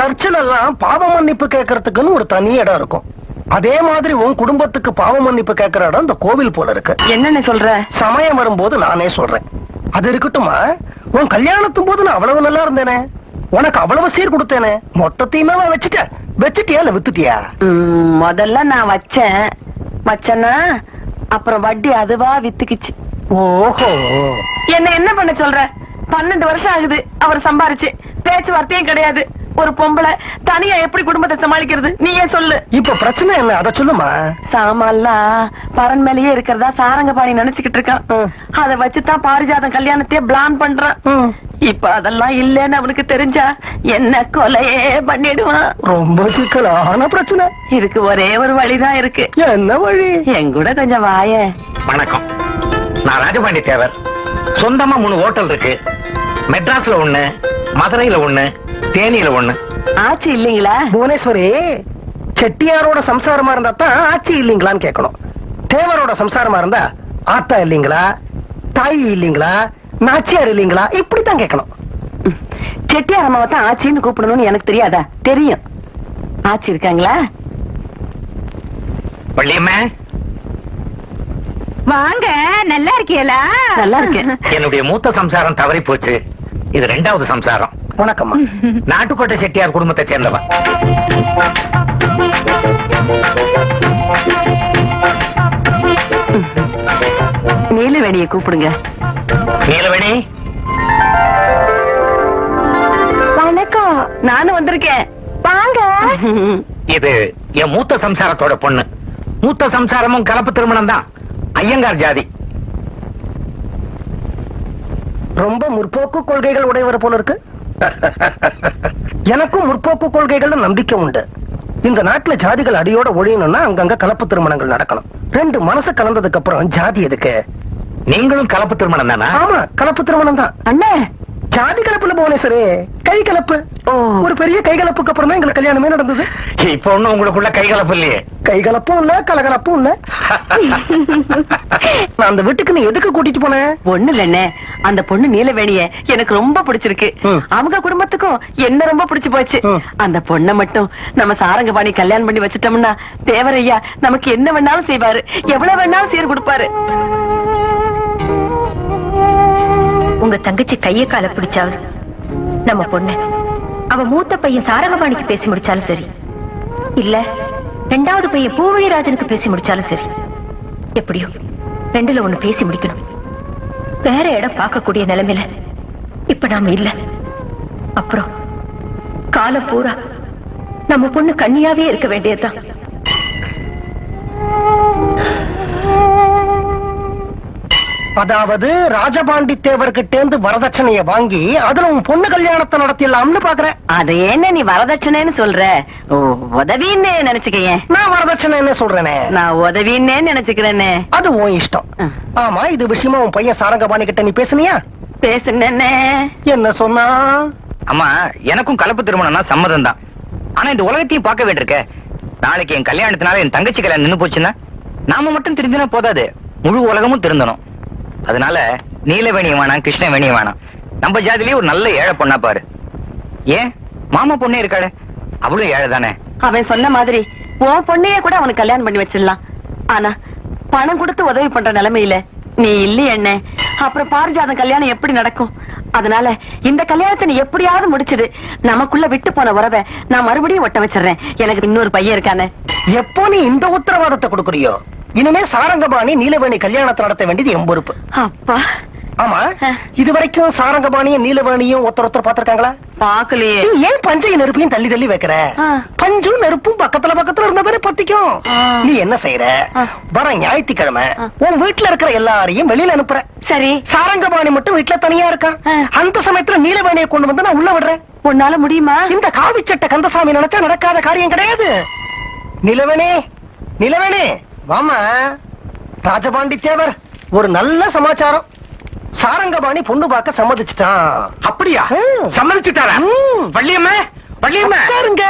சர்ச்சில் எல்லாம் பாவ மன்னிப்பு கேட்கறதுக்குன்னு ஒரு தனி இடம் இருக்கும். அதே மாதிரி உன் குடும்பத்துக்கு பாவ மன்னிப்பு கேட்கிற இடம் இந்த கோவில் போல இருக்கு. என்னன்னு சொல்ற? சமயம் வரும்போது நானே சொல்றேன். அது இருக்கட்டுமா, உன் கல்யாணத்தும் போது நான் அவ்வளவு நல்லா இருந்தேனே, உனக்கு அவ்வளவு சீர் கொடுத்தேனே, மொத்தத்தையுமே வச்சுட்டியா இல்ல வித்துட்டியா? முதல்ல நான் வச்சேன்னா அப்புறம் வட்டி அதுவா வித்துக்குச்சு. ஓஹோ, என்ன பண்ண சொல்ற? 12 வருஷம் ஆகுது அவர் சம்பாரிச்சு, பேச்சுவார்த்தையும் கிடையாது. ஒரு பொம்பளை தனியா எப்படி குடும்பத்தை சமாளிக்கிறது? நீயே சொல்லு. இப்ப பிரச்சனை என்ன, அத சொல்லுமா. சாமான்லாம் பரன் மேலேயே இருக்கிறதா சாரங்கபாணி நினைச்சுக்கிட்டு இருக்கான். அத வச்சுதான் பாரிஜாதம் கல்யாணத்தையே பிளான் பண்றான். இப்ப அதெல்லாம் இல்லன்னு அவனுக்கு தெரிஞ்சா என்ன கொலையே பண்ணிடுவான். ரொம்ப சிக்கலான பிரச்சனை. இதுக்கு ஒரே ஒரு வழிதான் இருக்கு. என்ன வழி? எங்கூட கொஞ்சம் வாயே. வணக்கம், நான் ராஜபாண்டி தேவர். சொந்தமா 3 ஹோட்டல் இருக்கு. மெட்ராஸ்ல 1, மதுரையில 1, தேனியில 1. ஆச்சு இல்லீங்களா? புவனேஸ்வரி, செட்டியாரோட சம்சாரமா இருந்தா தான் ஆட்சி இல்லீங்களான்னு கேட்கணும். தேவரோட சம்சாரமா இருந்தா ஆத்தா இல்லீங்களா, தாய் இல்லீங்களா, நாச்சியார் இல்லீங்களா, இப்படித்தான் கேட்கணும். செட்டியார் அம்மாவை தான் ஆச்சின்னு கூப்பிடணும்னு எனக்கு தெரியாதா? தெரியும். ஆச்சி இருக்காங்களா? வள்ளியம்மா வாங்க, நல்லா இருக்கீங்களா? நல்லா இருக்கேன். என்னுடைய மூத்த சம்சாரம் தவறி போச்சு. இது 2வது சம்சாரம். வணக்கம்மா. நாட்டுக்கோட்டை செட்டியார் குடும்பத்தை சேர்ந்தவன். நீலவேணியை கூப்பிடுங்க. நீலவேணி, வணக்கம். நானும் வந்திருக்கேன். வாங்க. இது என் மூத்த சம்சாரத்தோட பொண்ணு. மூத்த சம்சாரமும் கலப்பு திருமணம் தான். ஐயங்கார் ஜாதி. ரொம்ப முற்போக்கு கொள்கைகள் உடையவர் போல இருக்கு. எனக்கும் முற்போக்கு கொள்கைகள் நம்பிக்கை உண்டு. இந்த நாட்டுல ஜாதிகள் அடியோட ஒழியணும்னா அங்கங்க கலப்பு திருமணங்கள் நடக்கணும். 2 மனசு கலந்ததுக்கு அப்புறம் ஜாதி எதுக்கு? நீங்களும் கலப்பு திருமணம் தானா? ஆமா, கலப்பு திருமணம் தான். அண்ணே, ஜாதி கலப்புல புவனேஸ்வரி, கை கலப்பு. ஒரு பெரிய கை கலப்புக்கு அப்புறம் தான் எங்களுக்கு கல்யாணமே நடந்தது. இப்ப ஒண்ணும் உங்களுக்குள்ள கை கலப்பு இல்லையே? கை கலப்பும் இல்ல, கலகலப்பும் இல்ல. நான் அந்த வீட்டுக்கு நீ எதுக்கு கூட்டிட்டு போனேன்? ஒண்ணு இல்லண்ணே, அந்த பொண்ணு நீலவேணிய எனக்கு ரொம்ப பிடிச்சிருக்கு. அவங்க குடும்பத்துக்கும் என்ன ரொம்ப பிடிச்சு போச்சு. அந்த பொண்ணை மட்டும் நம்ம சாரங்கபாணி கல்யாணம் பண்ணி வச்சுட்டோம்னா தேவரையா நமக்கு என்ன வேணாலும் செய்வாரு, எவ்வளவு வேணாலும் சீர் கொடுப்பாரு. உங்க தங்கச்சி கைய கால பிடிச்சாவது நம்ம பொண்ணு அவ மூத்த பையன் சாரங்கபாணிக்கு பேசி முடிச்சாலும் சரி, இல்ல 2வது பையன் பூவழிராஜனுக்கு பேசி முடிச்சாலும் சரி, எப்படியோ 2ல 1 பேசி முடிக்கணும். வேற இடம் பார்க்கக்கூடிய நிலைமையில இப்ப நாம இல்ல. அப்புறம் காலம் பூரா நம்ம பொண்ணு கன்னியாவே இருக்க வேண்டியதுதான். அதாவது ராஜபாண்டி தேவர்கிட்ட வரதட்சணைய வாங்கி அதுல உன் பொண்ணு கல்யாணத்தை நடத்திடலாம்னு பாக்குறேன். அது என்ன நீ வரதட்சணைன்னு சொல்ற? உதவின்னு நினைச்சுக்க. நான் வரதட்சணை என்ன சொல்றேனே? நான் உதவின்னு நினைச்சுக்கிறேன்னு. அது உன் இஷ்டம். ஆமா, இது விஷயமா உன் பையன் சாரங்கபாணி கிட்ட நீ பேசுனியா? பேசுனே. என்ன சொன்னா? அம்மா, எனக்கும் கலப்பு திருமணம்னா சம்மதம் தான். ஆனா இந்த உலகத்தையும் பார்க்க வேண்டியிருக்க. நாளைக்கு என் கல்யாணத்தினால என் தங்கச்சி கல்யாணம் நின்னு போச்சுன்னா நாம மட்டும் தெரிஞ்சுனா போதாது, முழு உலகமும் திருந்தணும். அதனால நீலவேணி வேணாம், கிருஷ்ணவேணி வேணாம். நம்ம ஜாதிலேயே ஒரு நல்ல ஏழை பொண்ணா பாரு. ஏன் மாமா பொண்ணே இருக்காளே, அவளும் ஏழை தானே. அவன் சொன்ன மாதிரி உன் பொண்ணையே கூட அவனுக்கு கல்யாணம் பண்ணி வச்சிடலாம். ஆனா பணம் கொடுத்து உதவி பண்ற நிலைமையில நீ இல்லையே என்ன. அப்புறம் பாரிஜாதம் கல்யாணம் எப்படி நடக்கும்? அதனால இந்த கல்யாணத்தை நீ எப்படியாவது முடிச்சிடு. நமக்குள்ள விட்டு போன உறவை நான் மறுபடியும் ஒட்ட வச்சிடறேன். எனக்கு இன்னொரு பையன் இருக்கானே. எப்போ நீ இந்த உத்தரவாதத்தை கொடுக்கறியோ, இனிமே சாரங்கபாணி நீலவேணி கல்யாணத்தை நடத்த வேண்டியது என் பொறுப்பு. அப்பா. ஆமா, இது வரைக்கும் சாரங்கபாணியும் நீலவேணியும் ஒருத்தர் பாத்திருக்காங்களா? பாக்கலையே. ஏன் பஞ்சையும் நெருப்பையும் தள்ளி தள்ளி வைக்கிற? பஞ்சும் நெருப்பும் பக்கத்துல இருந்தாதானே பத்திக்கும். நீ என்ன செய்யற? வர ஞாயிற்றுக்கிழமை உன் வீட்டுல இருக்கிற எல்லாரையும் வெளியில அனுப்புற. சரி, சாரங்கபாணி மட்டும் வீட்டுல தனியா இருக்கான். அந்த சமயத்துல நீலவேணியை கொண்டு வந்து நான் உள்ள விடுறேன். உன்னால முடியுமா? இந்த காவிச்சட்ட கந்தசாமி நினைச்சா நடக்காத காரியம் கிடையாது. நிலவேணி, நிலவேணி வாமா. ராஜபாண்டி தேவர் ஒரு நல்ல சமாச்சாரம். சாரங்கபாணி பொண்ணு பார்க்க சம்மதிச்சுட்டான். அப்படியா? சம்மதிச்சுட்டாரா? வள்ளியம்மா, வள்ளியம்மா பாருங்க,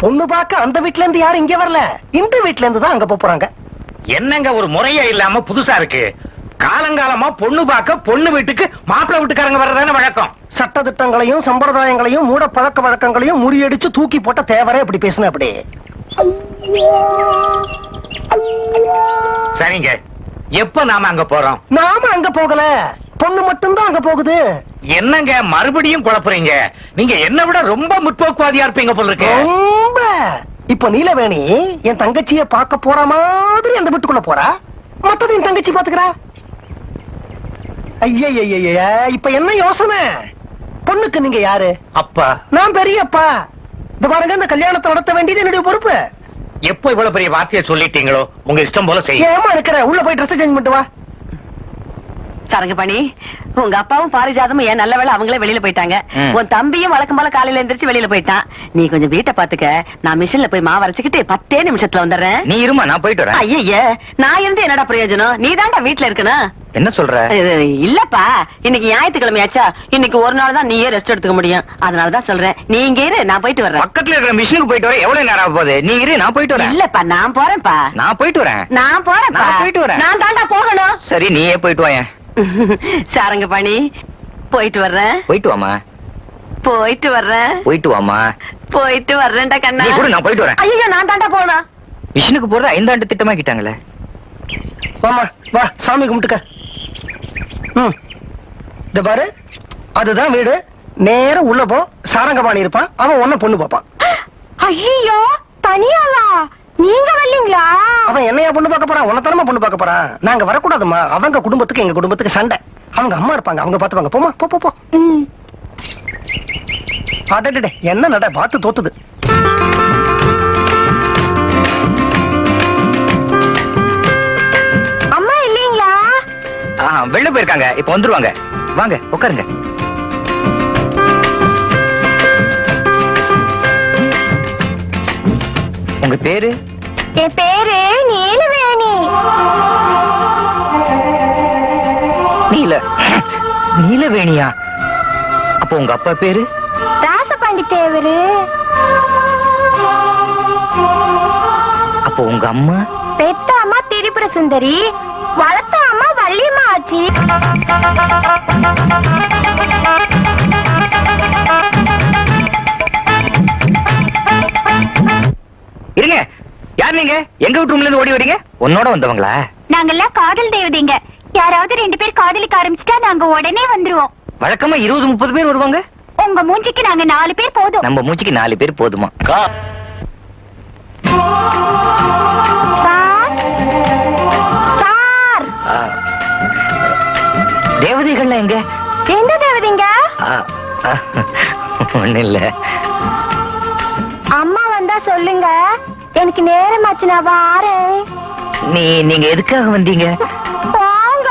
பொண்ணு பார்க்க அந்த வீட்ல இருந்து யாரும் இங்க வரல, இந்த வீட்ல இருந்து தான் அங்க போறாங்க. என்னங்க ஒரு முறையா இல்லாம புதுசா இருக்கு. காலங்காலமா பொண்ணு பார்க்க பொண்ணு வீட்டுக்கு மாப்பிள்ளை வீட்டுக்காரங்க வர்றதானே வழக்கம். சட்ட திட்டங்களையும் சம்பிரதாயங்களையும் மூட பழக்க வழக்கங்களையும் முறியடிச்சு தூக்கி போட்ட தேவரே அப்படி பேசுன அப்படி. சரிங்க, எப்ப நாம அங்க போறோம்? நாம அங்க போகல, பொண்ணு மட்டும்தான் அங்க போகுது. என்னங்க மறுபடியும் குழப்புறீங்க? நீங்க என்ன விட ரொம்ப முற்போக்குவாதியா இருப்பீங்க போல இருக்கு. ரொம்ப. இப்ப நீலவேணி என் தங்கச்சிய பார்க்க போற மாதிரி அந்த வீட்டுக்குள்ள போறா, மத்தது என் தங்கச்சி பாத்துக்கிறா. ஐய, இப்ப என்ன யோசனை? பொண்ணுக்கு நீங்க யாரு? அப்பா. நான் பெரியப்பா. இந்த பாருங்க, இந்த கல்யாணத்தை நடத்த வேண்டியது என்னுடைய பொறுப்பு. எப்போ இவ்வளவு பெரிய வார்த்தையை சொல்லிட்டீங்களோ உங்க இஷ்டம் போல செய்ய. ஏமா இருக்கிற, உள்ள போய் ட்ரெஸ் சேஞ்ச் பண்ணிட்டு வா. சரங்கபாணி, உங்க அப்பாவும் பாரிஜாதமும் ஏன் நல்ல வேளை அவங்களே வெளியில போயிட்டாங்க. உன் தம்பியும் வழக்கம் போல காலையில எந்திரிச்சு வெளியில போயிட்டான். நீ கொஞ்சம் வீட்டை பாத்துக்க, நான் மிஷின்ல போய் மாவு அரைச்சுக்கிட்டு 10 நிமிஷத்துல வந்துடுறேன். நீ இருமா, நான் போயிட்டு வரேன். ஐய, நான் இருந்து என்னடா பிரயோஜனம்? நீ தாண்டா வீட்டுல இருக்கணும். என்ன சொல்ற? இல்லப்பா, இன்னைக்கு ஞாயிற்றுக்கிழமையாச்சா, இன்னைக்கு ஒரு நாள் தான் நீயே ரெஸ்ட் எடுத்துக்க முடியும். அதனாலதான் சொல்றேன், நீ இங்க இரு, நான் போயிட்டு வர்றேன். பக்கத்துல இருக்கிற மிஷினுக்கு போயிட்டு வர எவ்வளவு நேரம் ஆக போகுது? நீ இரு, நான் போயிட்டு வரேன். இல்லப்பா, நான் போறேன்ப்பா. நான் போயிட்டு வரேன். நான் போறேன்ப்பா. நான் போயிட்டு வரேன். நான் தாண்டா போகணும். சரி, நீயே போயிட்டு வாயேன். சாரங்கபாணி, போயிட்டு வர்றேன். போயிட்டு வாமா. போயிட்டு வர்றேன். போயிட்டு வாமா. போயிட்டு வர்றேன்டா கண்ணா. நீ கூட, நான் போயிட்டு வரேன். ஐயோ, நான் தாண்டா போகணும். மிஷினுக்கு போறது 5 ஆண்டு திட்டமாக்கிட்டாங்களே. வாமா, வா, சாமி கும்பிட்டுக்க. இந்த பாரு, அதுதான் வீடு. நேரம் உள்ள போ. சாரங்கபாணி இருப்பான், அவன் ஒன்ன பொண்ணு பாப்பான். ஐயோ, தனியாவா? நீங்க வரலீங்களா? அவன் என்னையா பொண்ணு பார்க்க போறான்? உன்னத்தனமா பொண்ணு பார்க்க போறான். நாங்க வரக்கூடாதுமா. அவங்க குடும்பத்துக்கு எங்க குடும்பத்துக்கு சண்டை. அவங்க அம்மா இருப்பாங்க, அவங்க பாத்துப்பாங்க. போமா, போ போ போ. அடடே, என்ன நட பார்த்து தோத்துது. அம்மா இல்லீங்களா? வெளில போயிருக்காங்க, இப்ப வந்துருவாங்க. வாங்க, உட்காருங்க. உங்க பேரு? என் பேரு நீலவேணி. நீலவேணியா? அப்போ உங்க அப்பா பேரு? ராசபாண்டி தேவரு. அப்போ உங்க அம்மா? பெத்த அம்மா திரிபுர சுந்தரி, வளர்த்த அம்மா வள்ளியம்மா ஆச்சி. இருங்க, யார் நீங்க? எங்க வீட்டு ரூம்ல இருந்து ஓடி வரீங்க? உன்னோட வந்தவங்களா? நாங்கெல்லாம் காதல் தேவதைங்க. யாராவது 2 பேர் காதலிக்க ஆரம்பிச்சுட்டா நாங்க உடனே வந்துருவோம். வழக்கமா 20-30 பேர் வருவாங்க. உங்க மூஞ்சிக்கு நாங்க 4 பேர் போதும். நம்ம மூச்சுக்கு 4 பேர் போதுமா? Sir, sir. தேவதைகள்லாம் எங்க? எந்த தேவதைங்க? ஒண்ணு இல்ல. அம்மா வந்தா சொல்லுங்க, எனக்கு நேரமாச்சு, நான் வாரேன். நீங்க எதுக்காக வந்தீங்க? போங்க.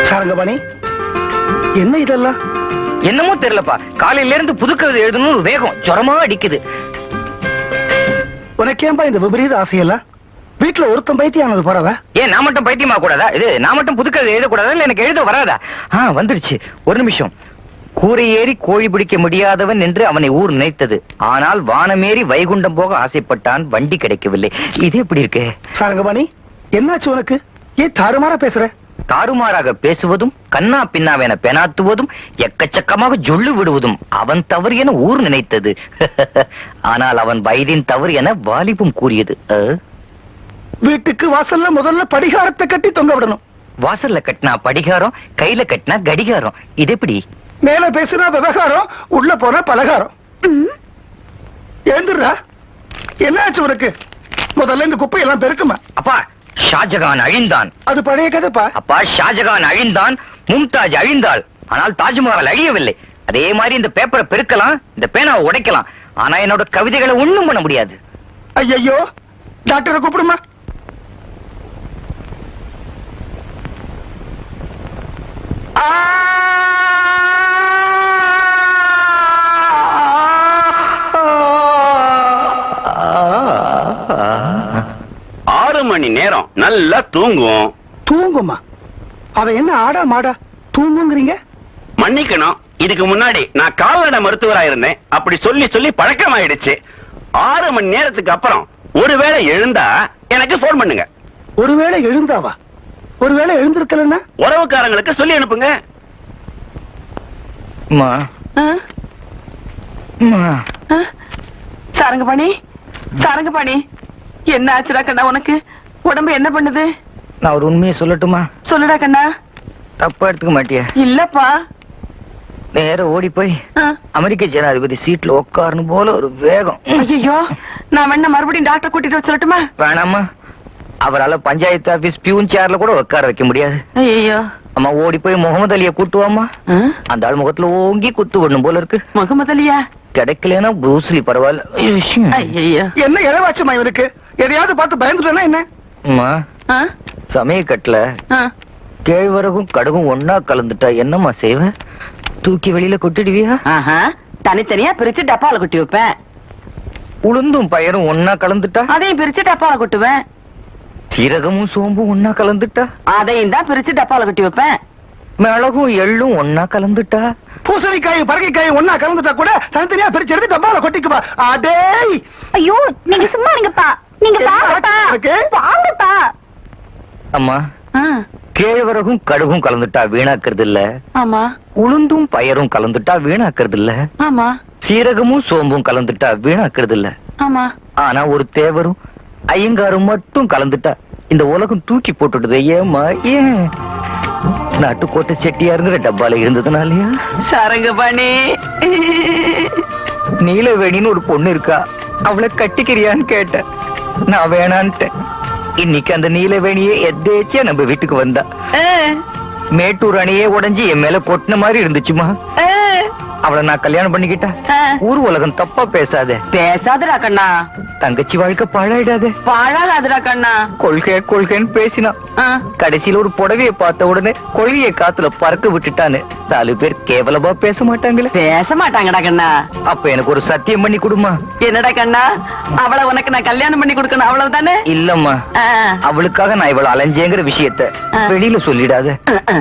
சாரங்கபாணி, என்ன இதெல்லாம்? என்னமோ தெரியலப்பா, காலையில இருந்து புதுக்கவிதை எழுதணும் வேகம் ஜுரமா அடிக்குது. உனக்கேம்பா இந்த விபரீத ஆசையெல்லாம்? வீட்டுல ஒருத்தன் பைத்தியானது போறவ? ஏன் நான் மட்டும் பைத்தியமா கூடாதா? இது நான் மட்டும் புதுக்கவிதை எழுதக்கூடாதா? இல்ல எனக்கு எழுத வராதா? வந்துருச்சு, ஒரு நிமிஷம். கூரை ஏறி கோழி பிடிக்க முடியாதவன் என்று அவனை ஊர் நினைத்தது. ஆனால் வானமேறி வைகுண்டம் போக ஆசைப்பட்டான், வண்டி கிடைக்கவில்லை. இது எப்படி இருக்கு? சாரங்கபாணி, என்னாச்சு உனக்கு? ஏன் தாறுமாறா பேசுற? தாறுமாறாக பேசுவதும், கண்ணா பின்னாவென பெனாத்துவதும், எக்கச்சக்கமாக ஜொல்லு விடுவதும் அவன் தவறு என ஊர் நினைத்தது. ஆனால் அவன் வயதின் தவறு என வாலிபம் கூறியது. வீட்டுக்கு வாசல்ல முதல்ல படிகாரத்தை கட்டி தொங்க விடணும். வாசல்ல கட்டினா படிகாரம், கையில கட்டினா கடிகாரம். இது எப்படி? மேல பேசினா விவகாரம், உள்ள போனா பலகாரம். எழுந்துடுறா. என்னாச்சு உனக்கு? முதல்ல இந்த குப்பையெல்லாம் பெருக்குமா? அப்பா, ஷாஜகான் அழிந்தான். அது பழைய கதைப்பா. அப்பா, ஷாஜகான் அழிந்தான், மும்தாஜ் அழிந்தாள். ஆனால் தாஜ்மஹால் அழியவில்லை. அதே மாதிரி இந்த பேப்பரை பெருக்கலாம், இந்த பேனாவை உடைக்கலாம். ஆனா என்னோட கவிதைகளை ஒண்ணும் பண்ண முடியாது. ஐயோ, டாக்டரை கூப்பிடுமா? மணி நேரம் நல்லா தூங்கும். தூங்குமா? அவ என்ன ஆடா மாடா தூங்குங்கிறீங்க? மன்னிக்கணும், இதுக்கு முன்னாடி நான் கால்நடை மருத்துவரா இருந்தேன். அப்படி சொல்லி சொல்லி பழக்கமாயிடுச்சு. 6 மணி நேரத்துக்கு அப்புறம் ஒருவேளை எழுந்தா எனக்கு போன் பண்ணுங்க. ஒருவேளை எழுந்தாவா? ஒருவேளை எழுந்திருக்கலன்னா உறவுக்காரங்களுக்கு சொல்லி அனுப்புங்க. அம்மா, ஆ? அம்மா. ஆ? சாரங்கபாணி, சாரங்கபாணி, என்ன ஆச்சுடா கண்ணா உனக்கு? உடம்பு என்ன பண்ணுது? நான் ஒரு உண்மையை சொல்லட்டுமா? சொல்லுடா கண்ணா. தப்பா எடுத்துக்க மாட்டியா? இல்லப்பா. நேர ஓடி போய் ஆ. அமெரிக்க ஜனாதிபதி சீட்ல உட்காரணும் போல ஒரு வேகம். ஐயோ, நான் வேணா மறுபடியும் டாக்டர் கூட்டிட்டு வர சொல்லட்டுமா? வேணாமா, அவரால பஞ்சாயத்து ஆபீஸ் பியூன் சேர்ல கூட உட்கார வைக்க முடியாது. ஐயோ, அம்மா ஓடி போய் முகமது அலிய கூட்டுவாமா. ஆ? அந்த ஆள் முகத்துல ஓங்கி குத்து விடணும் போல இருக்கு. முகமது அலியா? கிடைக்கலன்னா ப்ரூஸ்லி பரவாயில்ல. ஐயோ. என்ன இளவாச்சமா இவருக்கு? எதையாவது பார்த்து பயந்துட்டேன்னா என்ன? அம்மா, ஆ? சமயக்கட்டுல ஆ? கேழ்வரகும் கடுகும் ஒன்னா கலந்துட்டா என்னம்மா செய்வ? தூக்கி வெளியில கொட்டிடுவியா? ஆஹா, தனித்தனியா பிரிச்சு டப்பால கொட்டி வைப்பேன். உளுந்தும் பயரும் ஒன்னா கலந்துட்டா? அதையும் பிரிச்சு டப்பால கொட்டுவேன். சீரகமும் சோம்பும் ஒன்னா கலந்துட்டா? அதையும் தான் பிரிச்சு டப்பால கொட்டி வைப்பேன். மிளகும் எள்ளும் ஒன்னா கலந்துட்டா? பூசணிக்காயும் பரங்கிக்காயும் ஒன்னா கலந்துட்டா கூட தனித்தனியா பிரிச்சு எடுத்து டப்பால கொட்டிக்குவா. அடேய், ஐயோ, நீங்க சும்மா இருங்கப்பா. நீங்க என்ன வாங்கப்பா. இருக்கு? வாங்கப்பா. அம்மா, ஆ, கேழ்வரகும் கடுகும் கலந்துட்டா வீணாக்குறது இல்ல. ஆமா உளுந்தும் பயரும் கலந்துட்டா வீணாக்குறது இல்ல. ஆமா சீரகமும் சோம்பும் கலந்துட்டா வீணாக்குறது இல்ல. ஆமா. ஆனா ஒரு தேவரும் ஐயங்காரும் மட்டும் கலந்துட்டா இந்த உலகம் தூக்கி போட்டுடுது. ஏமா? ஏன்? நாட்டுக்கோட்டை செட்டியாருங்கிற டப்பால இருந்ததுனாலயா? சாரங்கபாணி, நீலவேணின்னு ஒரு பொண்ணு இருக்கா, அவளை கட்டிக்கிறியான்னு கேட்டேன். நான் வேணான்ட்டேன். இன்னைக்கு அந்த நீலவேணியே எதேச்சியா நம்ம வீட்டுக்கு வந்தா. ஆ, மேட்டூர் அணையே உடைஞ்சு என் மேல கொட்டின மாதிரி இருந்துச்சுமா. ஆ, அவளை நான் கல்யாணம் பண்ணிக்கிட்டா ஆ. ஊர் உலகம் தப்பா பேசாதே. பேசாதடா கண்ணா, தங்கச்சி வாழ்க்கை பாழாயிடாதே. பாழாகாதடா கண்ணா. கொள்கை கொள்கைன்னு பேசினான். ஆ, கடைசியில ஒரு புடவைய பார்த்த உடனே கொள்கையை காத்துல பறக்க விட்டுட்டான்னு 4 பேர் கேவலமா பேச மாட்டாங்களே. பேச மாட்டாங்கடா கண்ணா. அப்ப எனக்கு ஒரு சத்தியம் பண்ணி கொடுமா. என்னடா கண்ணா, அவளை உனக்கு நான் கல்யாணம் பண்ணி கொடுக்கணும், அவ்வளவுதானே? இல்லம்மா, ஆ, அவளுக்காக நான் இவள அலைஞ்சேங்கிற விஷயத்த வெளியில சொல்லிடாத. ஆ, ஆ.